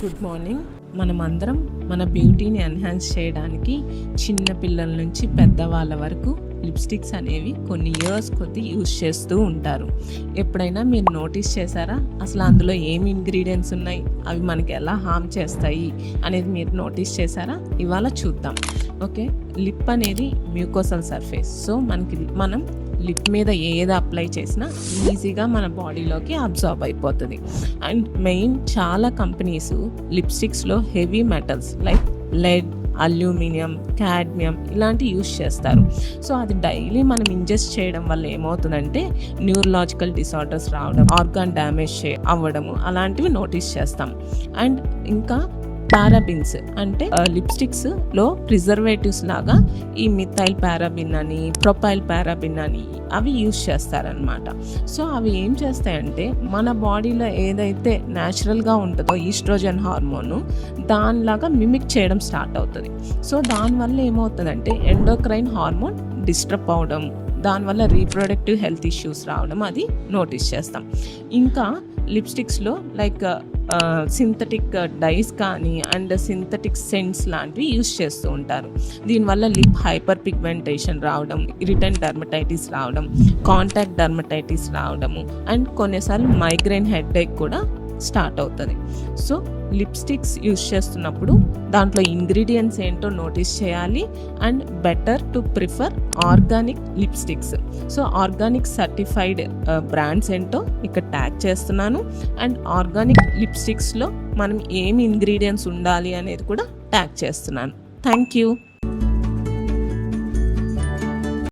Good morning. మనమందరం మన బ్యూటీని enhance చేయడానికి చిన్న పిల్లల నుంచి పెద్దవాళ్ళ వరకు లిప్స్టిక్స్ అనేవి కొన్ని ఇయర్స్ కొద్దీ యూజ్ చేస్తూ ఉంటారు. ఎప్పుడైనా మీరు నోటీస్ చేశారా? అసలు అందులో ఏమి ఇంగ్రీడియంట్స్ ఉన్నాయి, అవి మనకి ఎలా హార్మ్ చేస్తాయి అనేది మీరు నోటీస్ చేశారా? ఇవాళ చూద్దాం. ఓకే, లిప్ అనేది మ్యూకోసల్ సర్ఫేస్. సో మనం లిప్ మీద ఏది అప్లై చేసినా ఈజీగా మన బాడీలోకి అబ్జార్బ్ అయిపోతుంది. అండ్ మెయిన్ చాలా కంపెనీస్ లిప్స్టిక్స్లో heavy metals like lead, aluminium, cadmium ఇలాంటివి యూస్ చేస్తారు. సో అది డైలీ మనం ఇంజెస్ట్ చేయడం వల్ల ఏమవుతుందంటే న్యూరలాజికల్ డిసార్డర్స్ రావడం, ఆర్గాన్ డ్యామేజ్ అవ్వడము అలాంటివి నోటీస్ చేస్తాం. అండ్ ఇంకా పారాబిన్స్ అంటే లిప్స్టిక్స్లో ప్రిజర్వేటివ్స్ లాగా ఈ మిథైల్ పారాబిన్ అని, ప్రొపైల్ పారాబిన్ అని అవి యూజ్ చేస్తారనమాట. సో అవి ఏం చేస్తాయంటే మన బాడీలో ఏదైతే న్యాచురల్గా ఉంటుందో ఈస్ట్రోజన్ హార్మోను దానిలాగా మిమిక్ చేయడం స్టార్ట్ అవుతుంది. సో దానివల్ల ఏమవుతుందంటే ఎండోక్రైన్ హార్మోన్ డిస్టర్బ్ అవడం, దానివల్ల రీప్రొడక్టివ్ హెల్త్ ఇష్యూస్ రావడం అది నోటీస్ చేస్తాం. ఇంకా లిప్స్టిక్స్లో లైక్ సింథటిక్ డైస్ కానీ అండ్ సింథటిక్ సెంట్స్ లాంటివి యూస్ చేస్తూ ఉంటారు. దీనివల్ల లిప్ హైపర్ పిగ్మెంటేషన్ రావడం, ఇరిటెంట్ డర్మటైటిస్ రావడం, కాంటాక్ట్ డర్మటైటిస్ రావడము అండ్ కొన్నిసార్లు మైగ్రేన్ హెడేక్ కూడా స్టార్ట్ అవుతుంది. సో లిప్స్టిక్స్ యూస్ చేస్తున్నప్పుడు దాంట్లో ఇంగ్రీడియంట్స్ ఏంటో నోటీస్ చేయాలి. And better to prefer organic lipsticks. So organic certified brands ఏంటో ఇక్కడ ట్యాగ్ చేస్తున్నాను. అండ్ ఆర్గానిక్ లిప్స్టిక్స్లో మనం ఏమి ఇంగ్రీడియంట్స్ ఉండాలి అనేది కూడా ట్యాగ్ చేస్తున్నాను. Thank you.